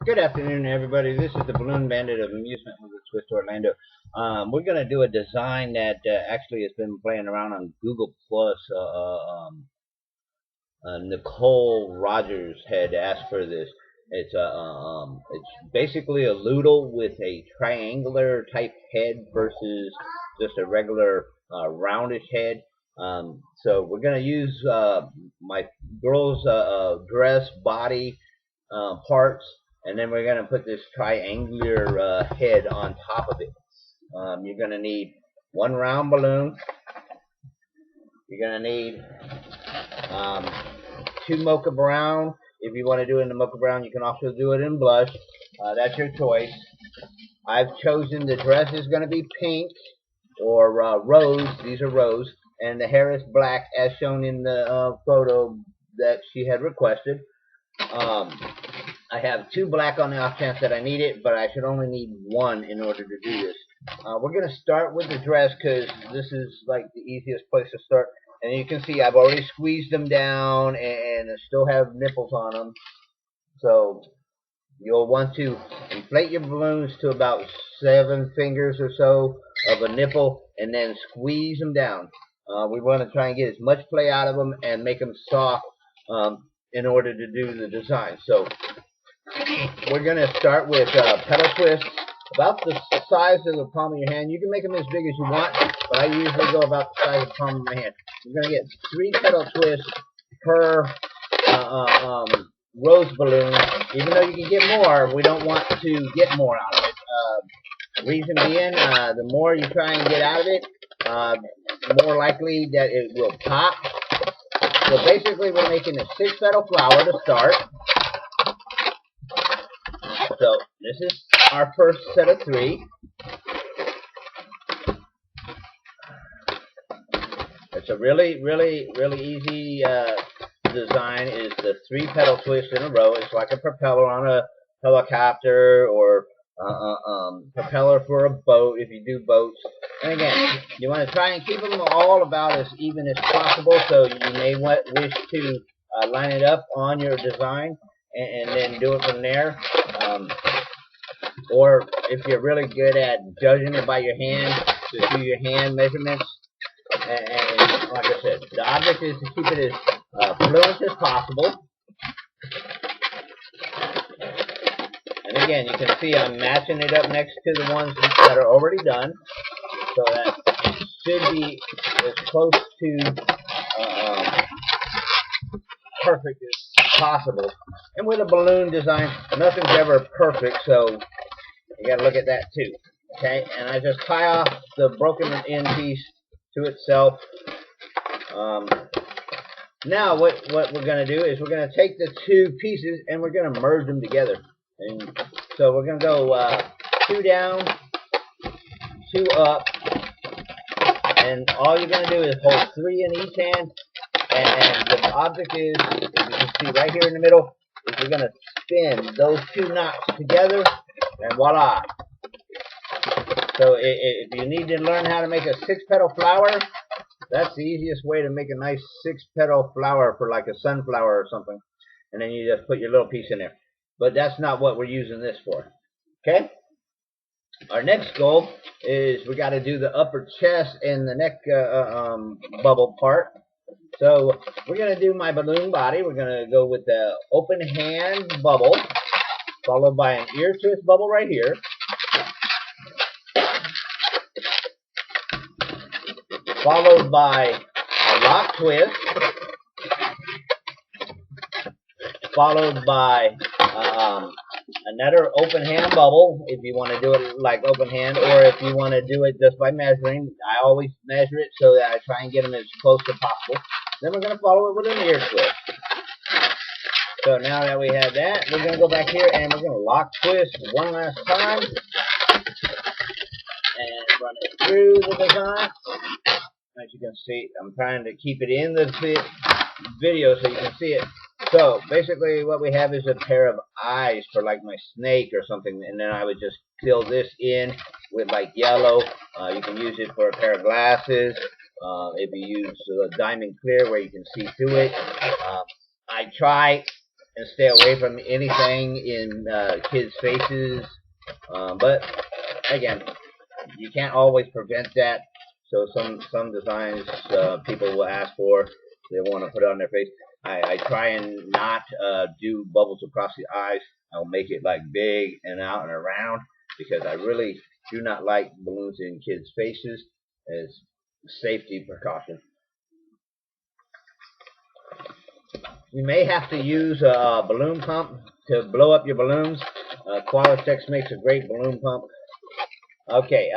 Good afternoon, everybody. This is the Balloon Bandit of Amusement with a Twist Orlando. We're going to do a design that actually has been playing around on Google Plus. Nicole Rogers had asked for this. It's basically a Loodle with a triangular type head versus just a regular roundish head. So we're going to use my girl's dress body parts, and then we're going to put this triangular head on top of it. You're going to need one round balloon. You're going to need two mocha brown. If you want to do it in the mocha brown, you can also do it in blush. That's your choice. I've chosen the dress is going to be pink or rose. These are rose. And the hair is black as shown in the photo that she had requested. I have two black on the off chance that I need it, but I should only need one in order to do this. We're going to start with the dress because this is like the easiest place to start. And you can see I've already squeezed them down and I still have nipples on them. So you'll want to inflate your balloons to about 7 fingers or so of a nipple and then squeeze them down. We want to try and get as much play out of them and make them soft in order to do the design. So we're going to start with petal twists about the size of the palm of your hand. You can make them as big as you want, but I usually go about the size of the palm of my hand. You're going to get 3 petal twists per rose balloon. Even though you can get more, we don't want to get more out of it. Reason being, the more you try and get out of it, the more likely that it will pop. So basically, we're making a 6-petal flower to start. So this is our first set of 3. It's a really easy design. Is the 3-petal twist in a row. It's like a propeller on a helicopter or propeller for a boat if you do boats. And again, you want to try and keep them all about as even as possible. So you may wish to line it up on your design and then do it from there. Or if you're really good at judging it by your hand, just do your hand measurements. And like I said, the object is to keep it as fluent as possible. And again, you can see I'm matching it up next to the ones that are already done. So that should be as close to perfect as possible. And with a balloon design, nothing's ever perfect, so you got to look at that too. Okay, and I just tie off the broken end piece to itself. Now what we're going to do is we're going to take the 2 pieces and we're going to merge them together. And so we're going to go 2 down, 2 up, and all you're going to do is hold 3 in each hand. And the object is, as you can see right here in the middle, is we're going to spin those 2 knots together, and voila. So if you need to learn how to make a 6-petal flower, that's the easiest way to make a nice 6-petal flower for like a sunflower or something. And then you just put your little piece in there. But that's not what we're using this for. Okay? Our next goal is we got to do the upper chest and the neck bubble part. So we're going to do my balloon body. We're going to go with the open hand bubble, followed by an ear twist bubble right here. Followed by a lock twist. Followed by another open hand bubble if you want to do it like open hand, or if you want to do it just by measuring. I always measure it so that I try and get them as close as possible. Then we're going to follow it with an ear twist. So now that we have that, we're going to go back here and we're going to lock twist one last time and run it through the design. As you can see, I'm trying to keep it in the video so you can see it. So basically what we have is a pair of eyes for like my snake or something, and then I would just fill this in with like yellow. You can use it for a pair of glasses. If you use diamond clear where you can see through it. I try and stay away from anything in kids' faces. But again, you can't always prevent that. So some designs people will ask for, they want to put it on their face. I try and not do bubbles across the eyes. I'll make it like big and out and around, because I really do not like balloons in kids' faces as safety precaution. You may have to use a balloon pump to blow up your balloons. Qualitex makes a great balloon pump. Okay,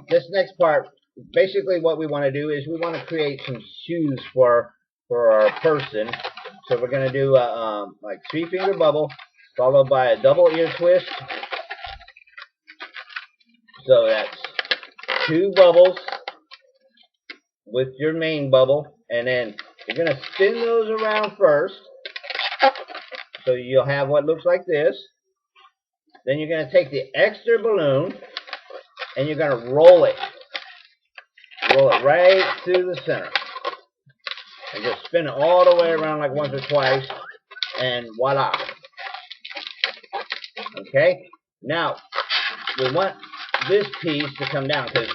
this next part, basically what we want to do is we want to create some shoes for our person. So we're going to do like 3-finger bubble, followed by a double ear twist. So that's 2 bubbles with your main bubble, and then you're going to spin those around first. So you'll have what looks like this. Then you're going to take the extra balloon and you're going to roll it. Roll it right through the center. And just spin it all the way around like once or twice. And voila. Okay? Now, we want this piece to come down, because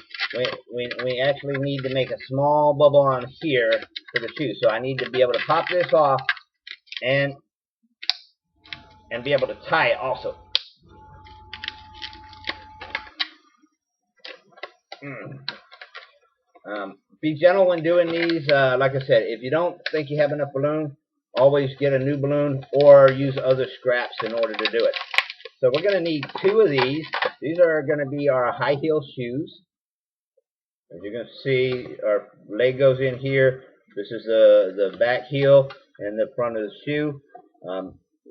we actually need to make a small bubble on here for the shoe. So I need to be able to pop this off and be able to tie it also. Be gentle when doing these. Like I said, if you don't think you have enough balloon, always get a new balloon or use other scraps in order to do it. So we're going to need 2 of these. These are going to be our high heel shoes. As you're going to see, our leg goes in here. This is the back heel and the front of the shoe.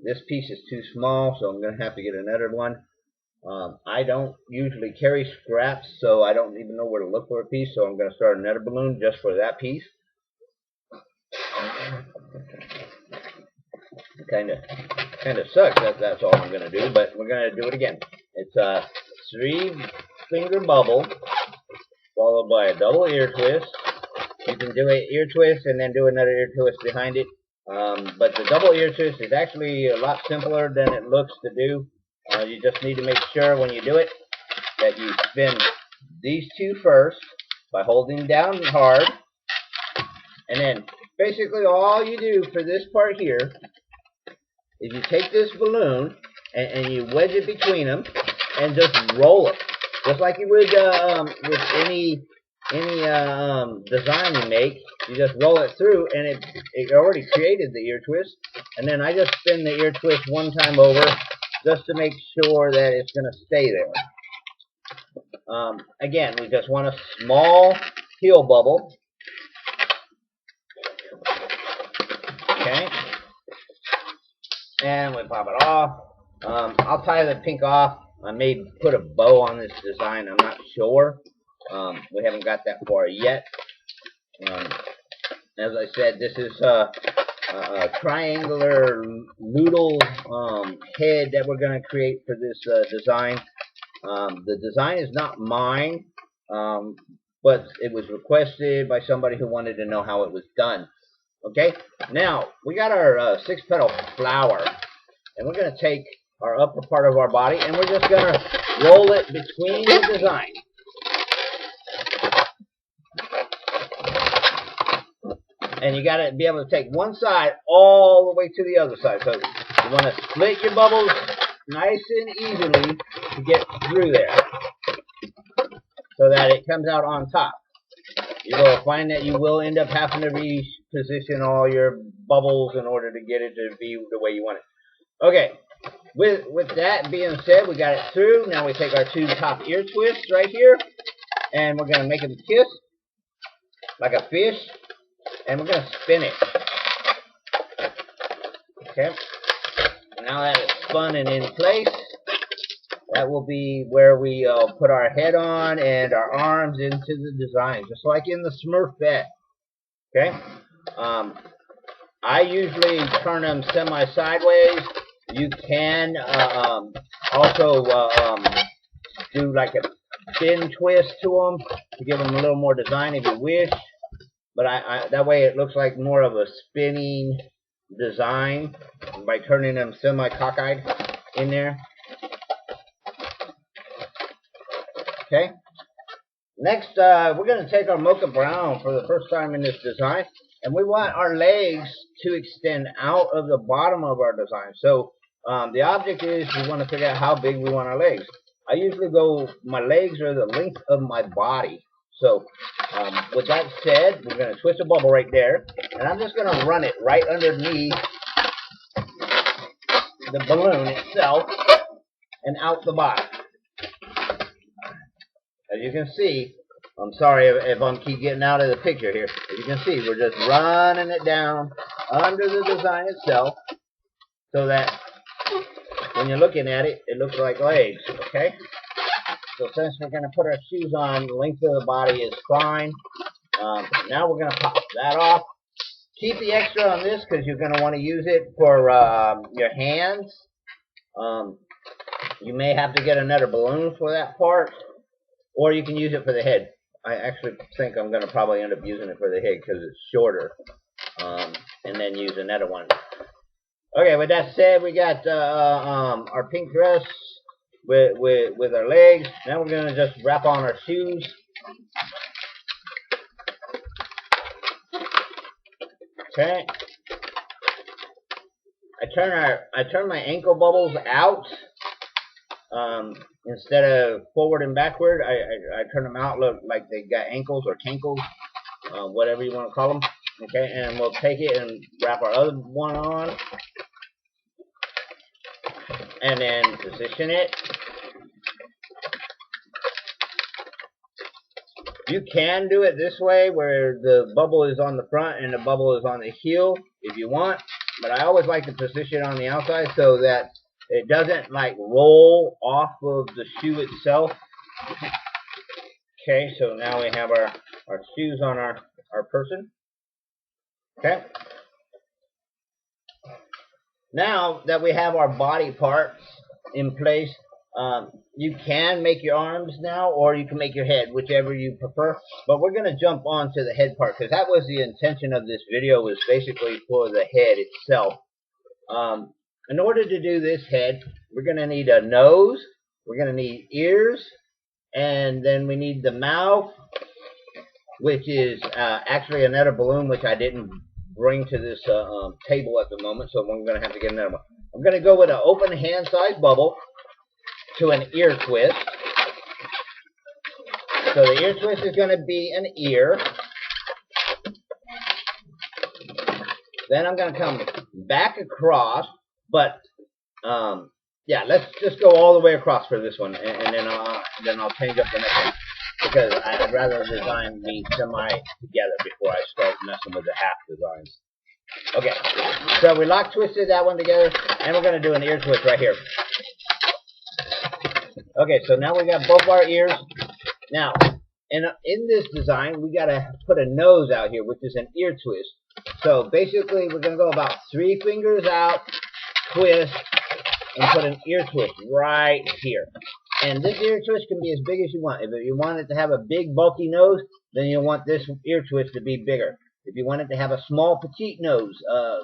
This piece is too small, so I'm going to have to get another one. I don't usually carry scraps, so I don't even know where to look for a piece, so I'm going to start another balloon just for that piece. Kind of sucks. That's all I'm going to do, but we're going to do it again. It's a 3-finger bubble followed by a double ear twist. You can do an ear twist and then do another ear twist behind it. But the double ear twist is actually a lot simpler than it looks to do. You just need to make sure when you do it that you spin these 2 first by holding down hard. And then basically all you do for this part here is you take this balloon and you wedge it between them and just roll it. Just like you would with any design you make. You just roll it through, and it already created the ear twist. And then I just spin the ear twist 1 time over just to make sure that it's going to stay there. Again, we just want a small heel bubble. Okay. And we pop it off. I'll tie the pink off. I may put a bow on this design. I'm not sure. We haven't got that far yet. As I said, this is a triangular noodle head that we're going to create for this design. The design is not mine, but it was requested by somebody who wanted to know how it was done. Okay, now we got our 6-petal flower, and we're going to take our upper part of our body and we're just going to roll it between the design. And you got to be able to take one side all the way to the other side. So you want to split your bubbles nice and easily to get through there, so that it comes out on top. You will find that you will end up having to reposition all your bubbles in order to get it to be the way you want it. Okay, with that being said, we got it through. Now we take our 2 top ear twists right here, and we're going to make them kiss like a fish. And we're going to spin it. Okay. Now that it's spun and in place, that will be where we put our head on and our arms into the design, just like in the Smurf bed. Okay. I usually turn them semi-sideways. You can also do like a spin twist to them to give them a little more design if you wish. But that way it looks like more of a spinning design by turning them semi-cockeyed in there. Okay. Next, we're going to take our mocha brown for the first time in this design, and we want our legs to extend out of the bottom of our design. So the object is we want to figure out how big we want our legs. I usually go, my legs are the length of my body. So with that said, we're going to twist a bubble right there, and I'm just going to run it right underneath the balloon itself and out the bottom. As you can see, I'm sorry if I'm keep getting out of the picture here. As you can see, we're just running it down under the design itself so that when you're looking at it, it looks like legs, okay? So since we're going to put our shoes on, the length of the body is fine. Now we're going to pop that off. Keep the extra on this because you're going to want to use it for your hands. You may have to get another balloon for that part, or you can use it for the head. I actually think I'm going to probably end up using it for the head because it's shorter, and then use another one. Okay, with that said, we got our pink dress with our legs. Now we're going to just wrap on our shoes. Okay. I turn my ankle bubbles out. Instead of forward and backward, I turn them out, look like they got ankles or cankles, whatever you want to call them. Okay, and we'll take it and wrap our other one on, and then position it. You can do it this way where the bubble is on the front and the bubble is on the heel if you want, but I always like to position it on the outside so that it doesn't like roll off of the shoe itself. Okay, so now we have our shoes on our person. Okay. Now that we have our body parts in place, you can make your arms now, or you can make your head, whichever you prefer. But we're going to jump on to the head part because that was the intention of this video, was basically for the head itself. In order to do this head, we're going to need a nose, we're going to need ears, and then we need the mouth, which is actually another balloon, which I didn't bring to this table at the moment, so I'm going to have to get another one. I'm going to go with an open hand-sized bubble to an ear twist. So the ear twist is going to be an ear. Then I'm going to come back across, but yeah, let's just go all the way across for this one, and then I'll change up the next one, because I'd rather the design be semi together before I start messing with the half designs. Okay, so we lock twisted that one together, and we're going to do an ear twist right here. Okay, so now we got both our ears. Now, in this design, we got to put a nose out here, which is an ear twist. So basically, we're going to go about 3 fingers out, twist, and put an ear twist right here. And this ear twist can be as big as you want. If you want it to have a big, bulky nose, then you want this ear twist to be bigger. If you want it to have a small, petite nose,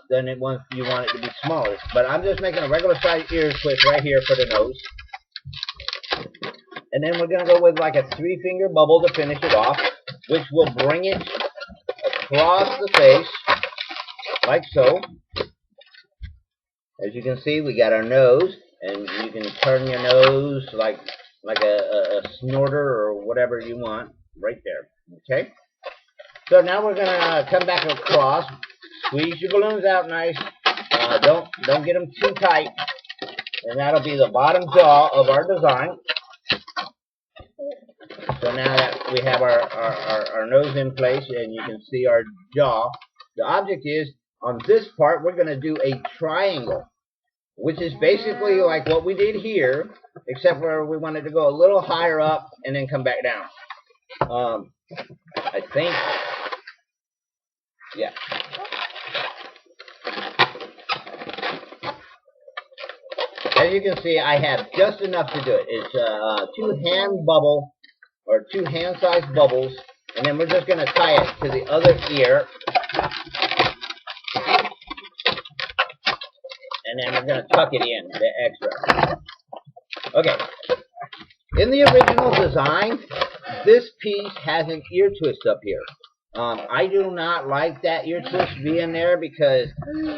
then you want it to be smaller. But I'm just making a regular size ear twist right here for the nose. And then we're going to go with like a 3-finger bubble to finish it off, which will bring it across the face, like so. As you can see, we got our nose, and you can turn your nose like a snorter or whatever you want, right there. Okay? So now we're going to come back across, squeeze your balloons out nice, don't get them too tight, and that'll be the bottom jaw of our design. So now that we have our nose in place and you can see our jaw, the object is, on this part, we're going to do a triangle, which is basically like what we did here, except where we wanted to go a little higher up and then come back down. I think, yeah. As you can see, I have just enough to do it. It's 2 hand-sized bubbles, and then we're just going to tie it to the other ear. and then we're going to tuck it in, the extra. Okay. In the original design, this piece has an ear twist up here. I do not like that ear twist being there because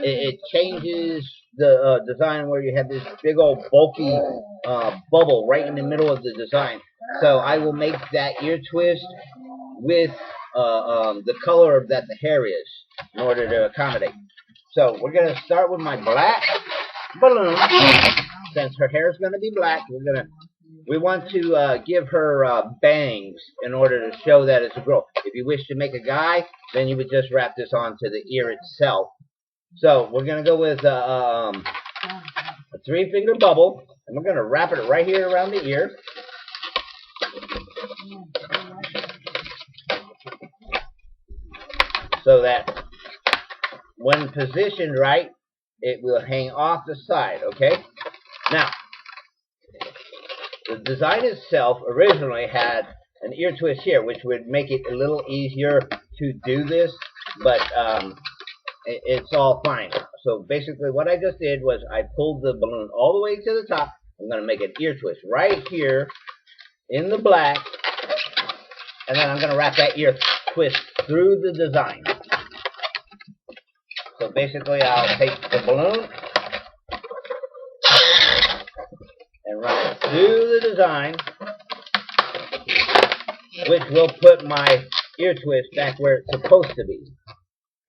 it changes the design where you have this big old bulky bubble right in the middle of the design. So I will make that ear twist with the color that the hair is in order to accommodate. So we're going to start with my black balloon. Since her hair is going to be black, we want to give her bangs in order to show that it's a girl. If you wish to make a guy, then you would just wrap this onto the ear itself. So we're going to go with a 3-finger bubble, and we're going to wrap it right here around the ear. So that when positioned right, it will hang off the side, okay? Now, the design itself originally had an ear twist here, which would make it a little easier to do this, but it's all fine. So basically what I just did was I pulled the balloon all the way to the top. I'm going to make an ear twist right here in the black, and then I'm going to wrap that ear twist through the design. So basically I'll take the balloon and run it through the design, which will put my ear twist back where it's supposed to be.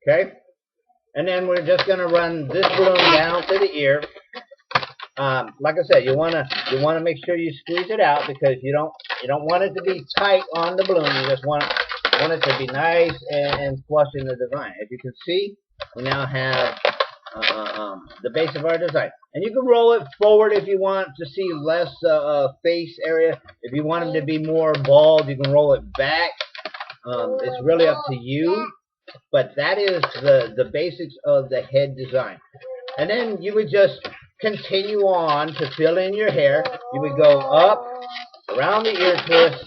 Okay? And then we're just going to run this balloon down to the ear. Like I said, you want to make sure you squeeze it out because you don't want it to be tight on the balloon. You just want it to be nice and flush in the design. As you can see, we now have the base of our design. And you can roll it forward if you want to see less face area. If you want them to be more bald, you can roll it back. It's really up to you. But that is the basics of the head design. And then you would just continue on to fill in your hair. You would go up, around the ear twist,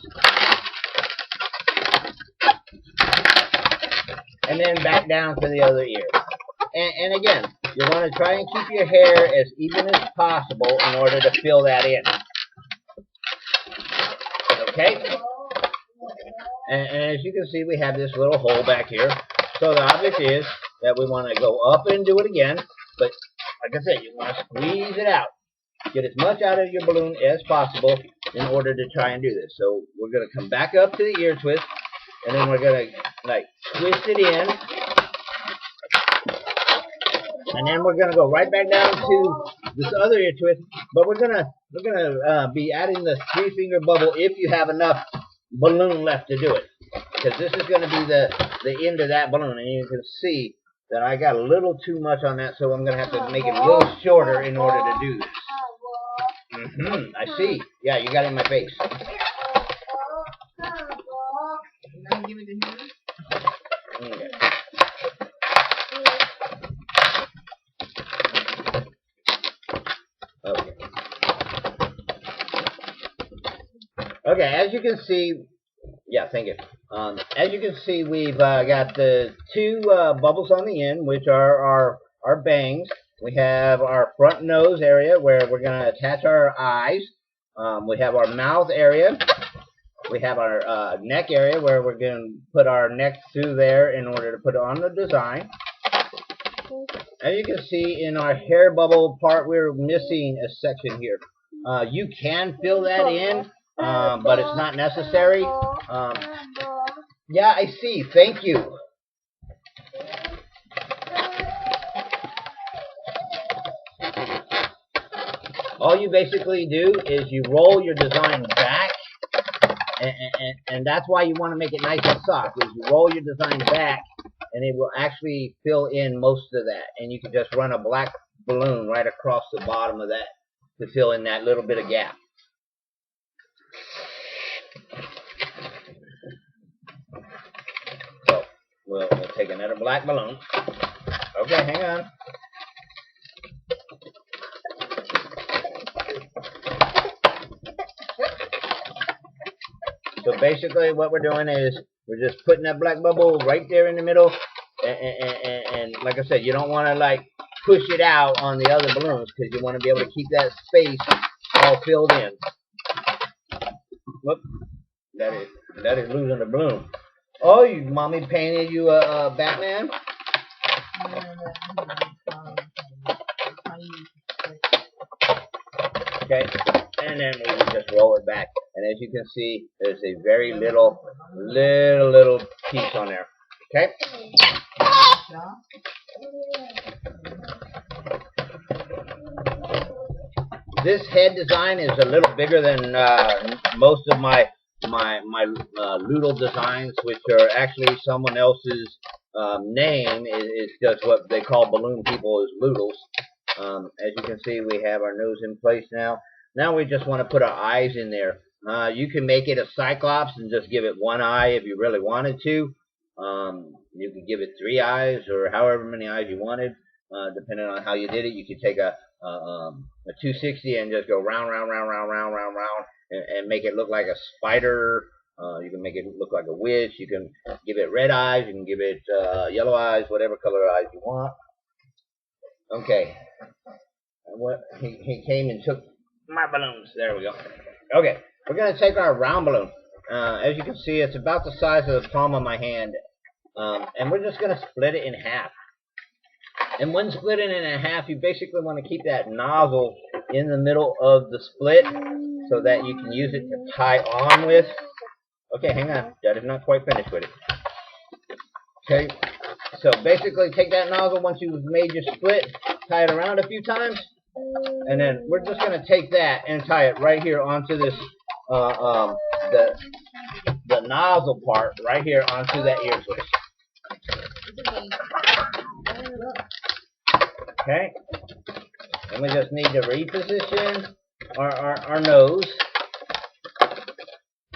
and then back down to the other ear. And again, you want to try and keep your hair as even as possible in order to fill that in. Okay? And as you can see, we have this little hole back here. So the object is that we want to go up and do it again. But like I said, you want to squeeze it out. Get as much out of your balloon as possible in order to try and do this. So we're going to come back up to the ear twist. And then we're going to like twist it in. And then we're going to go right back down to this other ear twist. But we're going to be adding the 3-finger bubble if you have enough balloon left to do it. Because this is going to be the end of that balloon. And you can see that I got a little too much on that. So I'm going to have to make it a little shorter in order to do this. I see. Yeah, you got it in my face. Okay. Okay, as you can see, yeah, thank you. As you can see, we've got the 2 bubbles on the end, which are our bangs. We have our front nose area where we're going to attach our eyes. We have our mouth area. We have our neck area where we're going to put our neck through there in order to put it on the design. As you can see, in our hair bubble part, we're missing a section here. You can fill that in, but it's not necessary. Yeah, I see. Thank you. All you basically do is you roll your design back, and that's why you want to make it nice and soft, is you roll your design back, and it will actually fill in most of that. And you can just run a black balloon right across the bottom of that to fill in that little bit of gap. So we'll take another black balloon. Okay, hang on. So basically what we're doing is we're just putting that black bubble right there in the middle. And like I said, you don't want to like push it out on the other balloons because you want to be able to keep that space all filled in. Whoop, that is losing the balloon. Oh, you mommy painted you a Batman? Okay, and then we just roll it back. And as you can see, there's a very little piece on there. Okay? This head design is a little bigger than most of my Loodle designs, which are actually someone else's name. It's just what they call balloon people as Loodles. As you can see, we have our nose in place now. Now we just want to put our eyes in there. You can make it a cyclops and just give it one eye if you really wanted to. You could give it 3 eyes or however many eyes you wanted, depending on how you did it. You could take a 260 and just go round, and make it look like a spider. You can make it look like a witch. You can give it red eyes. You can give it yellow eyes, whatever color eyes you want. Okay. He came and took my balloons. There we go. Okay, we're going to take our round balloon. As you can see, it's about the size of the palm of my hand. And we're just going to split it in half. And when splitting it in half, you basically want to keep that nozzle in the middle of the split so that you can use it to tie on with. Okay, hang on. That is not quite finished with it. Okay, so basically take that nozzle once you've made your split, tie it around a few times, and then we're just going to take that and tie it right here onto this, the nozzle part right here onto that ear twist. Okay, and we just need to reposition our nose.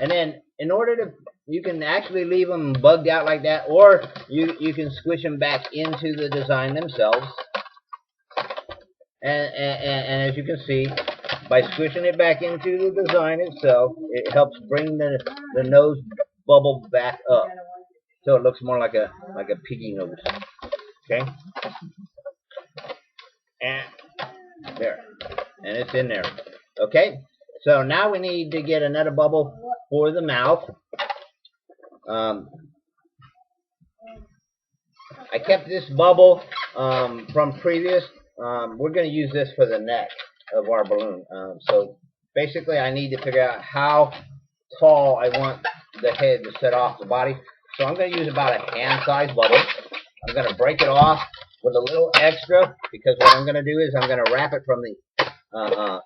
And then in order to, you can actually leave them bugged out like that, or you can squish them back into the design themselves. And as you can see, by squishing it back into the design itself, it helps bring the nose bubble back up, so it looks more like a piggy nose. Okay, and there, and it's in there. Okay, so now we need to get another bubble for the mouth. I kept this bubble from previous. We're going to use this for the neck of our balloon. So basically I need to figure out how tall I want the head to set off the body. So I'm going to use about a hand-sized bubble. I'm going to break it off with a little extra, because what I'm going to do is I'm going to wrap it from the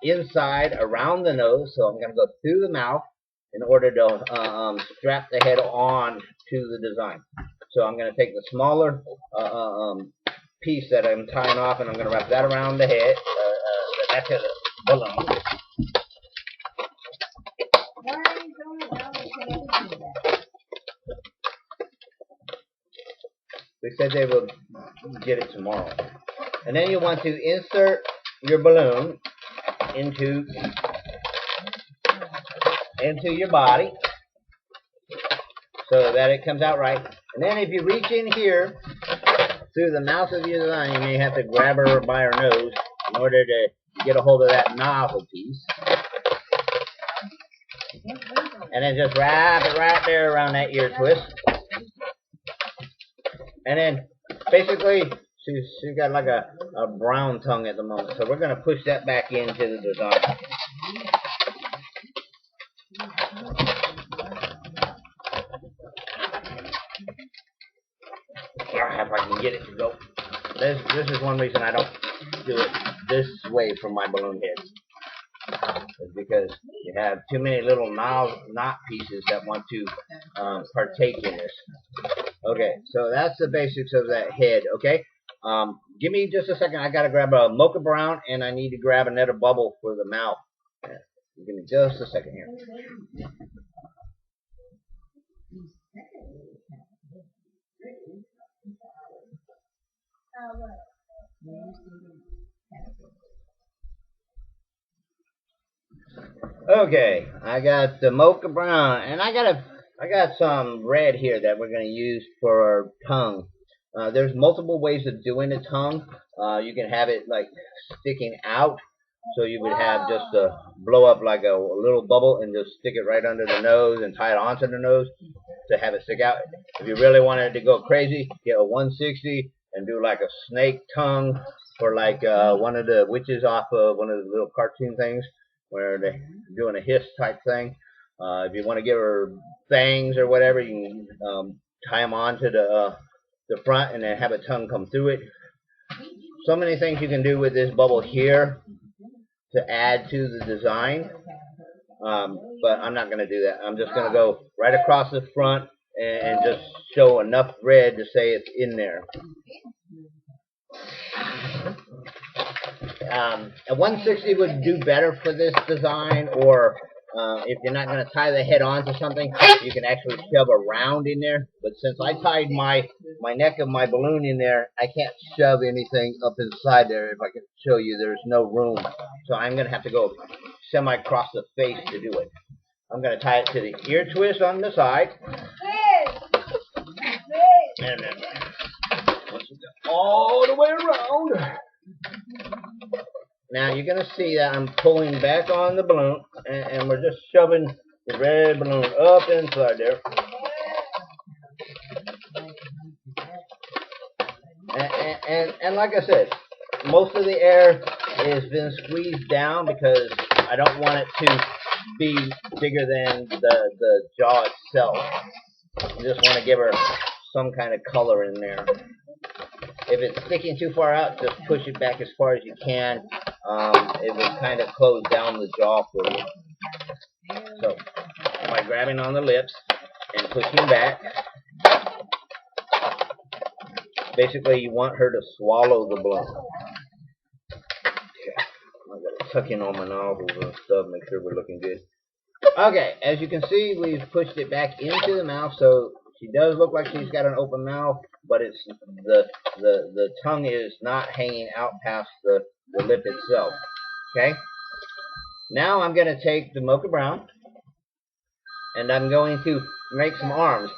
inside around the nose. So I'm going to go through the mouth in order to strap the head on to the design. So I'm going to take the smaller piece that I'm tying off, and I'm going to wrap that around the head, the neck of the balloon. They said they will get it tomorrow. And then you want to insert your balloon into your body so that it comes out right. And then if you reach in here through the mouth of your design, you may have to grab her by her nose in order to get a hold of that nozzle piece. And then just wrap it right there around that ear twist. And then basically she's got like a brown tongue at the moment, so we're going to push that back into the design. If I can get it to go. This is one reason I don't do it this way for my balloon heads. It's because you have too many little knot pieces that want to partake in this. Okay, so that's the basics of that head. Okay, give me just a second. I gotta grab a mocha brown, and I need to grab another bubble for the mouth. Give me just a second here. Okay, I got the mocha brown, and I got some red here that we're going to use for our tongue. There's multiple ways of doing a tongue. You can have it like sticking out, so you would have just blow up like a little bubble and just stick it right under the nose and tie it onto the nose to have it stick out. If you really wanted to go crazy, get a 160 and do like a snake tongue for like one of the witches off of one of the little cartoon things where they're doing a hiss type thing. If you want to give her fangs or whatever, you can tie them onto the front and then have a tongue come through it. So many things you can do with this bubble here to add to the design, but I'm not going to do that. I'm just going to go right across the front and just show enough red to say it's in there. A 160 would do better for this design, or if you're not going to tie the head onto something, you can actually shove a round in there. But since I tied my neck of my balloon in there, I can't shove anything up inside there. If I can show you, there's no room. So I'm going to have to go semi-across the face to do it. I'm going to tie it to the ear twist on the side. And then once you go all the way around. Now you're going to see that I'm pulling back on the balloon, and we're just shoving the red balloon up inside there. And like I said, most of the air has been squeezed down because I don't want it to be bigger than the jaw itself. I just want to give her some kind of color in there. If it's sticking too far out, just push it back as far as you can. It will kind of close down the jaw for you. So, by grabbing on the lips and pushing back, basically you want her to swallow the balloon. Okay. I'm going to tuck in all my nozzles and stuff, make sure we're looking good. Okay, as you can see, we've pushed it back into the mouth, so she does look like she's got an open mouth, but it's the tongue is not hanging out past the lip itself. Okay? Now I'm going to take the mocha brown, and I'm going to make some arms.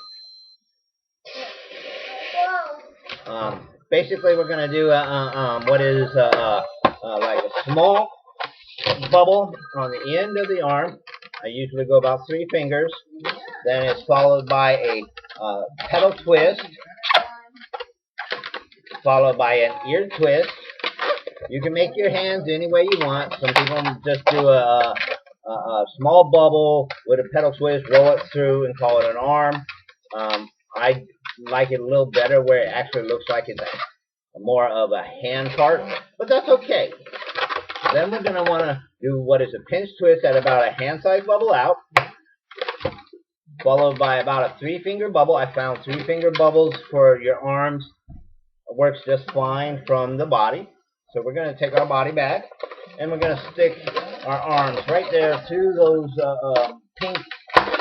Basically, we're going to do what is like a small bubble on the end of the arm. I usually go about 3 fingers. Then it's followed by a petal twist, followed by an ear twist. You can make your hands any way you want. Some people just do a small bubble with a petal twist, roll it through, and call it an arm. I like it a little better where it actually looks like it's more of a hand part, but that's okay. Then we're going to want to do what is a pinch twist at about a hand-sized bubble out, followed by about a 3-finger bubble. I found 3-finger bubbles for your arms. It works just fine from the body. So we're going to take our body back, and we're going to stick our arms right there to those pink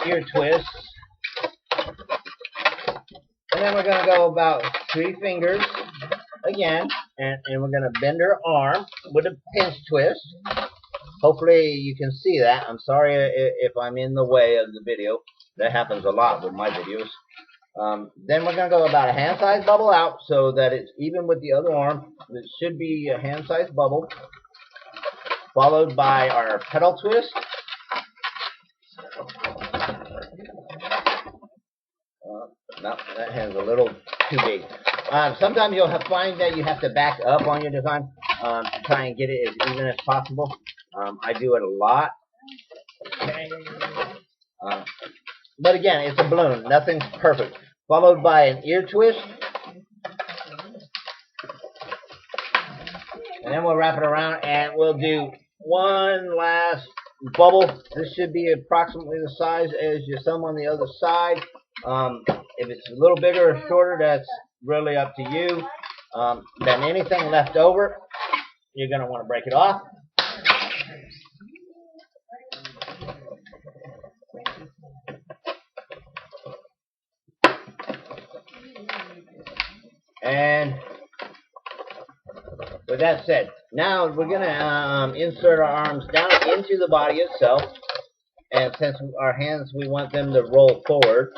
ear twists. And then we're going to go about 3 fingers again, and we're going to bend her arm with a pinch twist. Hopefully you can see that. I'm sorry if I'm in the way of the video. That happens a lot with my videos. Then we're going to go about a hand-sized bubble out so that it's even with the other arm. It should be a hand-sized bubble, followed by our petal twist. No, that hand's a little too big. Sometimes you'll find that you have to back up on your design to try and get it as even as possible. I do it a lot. Okay. But again, it's a balloon. Nothing's perfect. Followed by an ear twist. And then we'll wrap it around and we'll do one last bubble. This should be approximately the size as your thumb on the other side. If it's a little bigger or shorter, that's really up to you. Then anything left over, you're going to want to break it off. And with that said, now we're going to insert our arms down into the body itself. And since our hands, we want them to roll forward.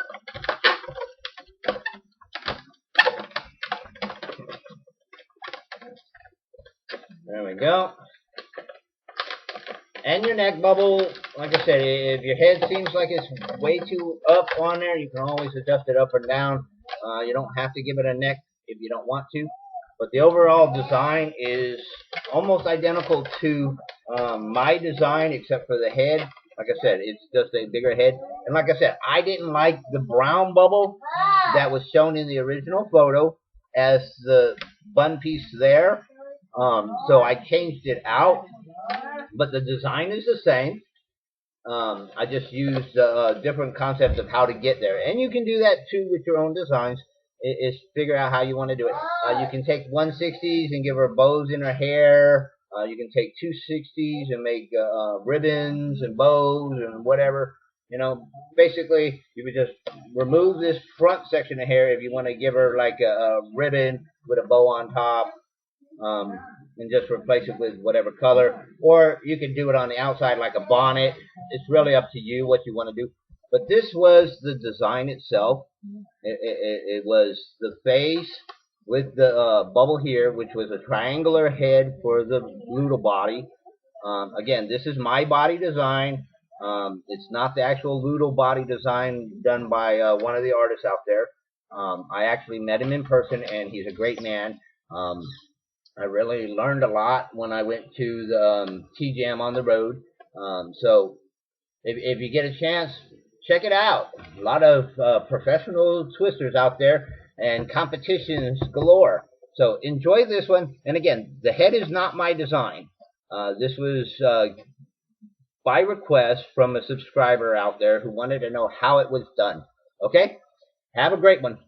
we go. And your neck bubble, like I said, if your head seems like it's way too up on there, you can always adjust it up or down. You don't have to give it a neck if you don't want to. But the overall design is almost identical to my design, except for the head. Like I said, it's just a bigger head. And like I said, I didn't like the brown bubble that was shown in the original photo as the bun piece there. So I changed it out. But the design is the same. I just used different concepts of how to get there. And you can do that too with your own designs. Is figure out how you want to do it. You can take 160s and give her bows in her hair. You can take 260s and make ribbons and bows and whatever. You know, basically, you would just remove this front section of hair if you want to give her like a ribbon with a bow on top. And just replace it with whatever color, or you can do it on the outside like a bonnet. It's really up to you what you want to do. But this was the design itself. It was the face with the bubble here, which was a triangular head for the noodle body. Again, this is my body design. It's not the actual noodle body design done by one of the artists out there. I actually met him in person, and he's a great man. I really learned a lot when I went to the T-Jam on the road. So if you get a chance, check it out. A lot of professional twisters out there and competitions galore. So enjoy this one. And again, the head is not my design. This was by request from a subscriber out there who wanted to know how it was done. Okay? Have a great one.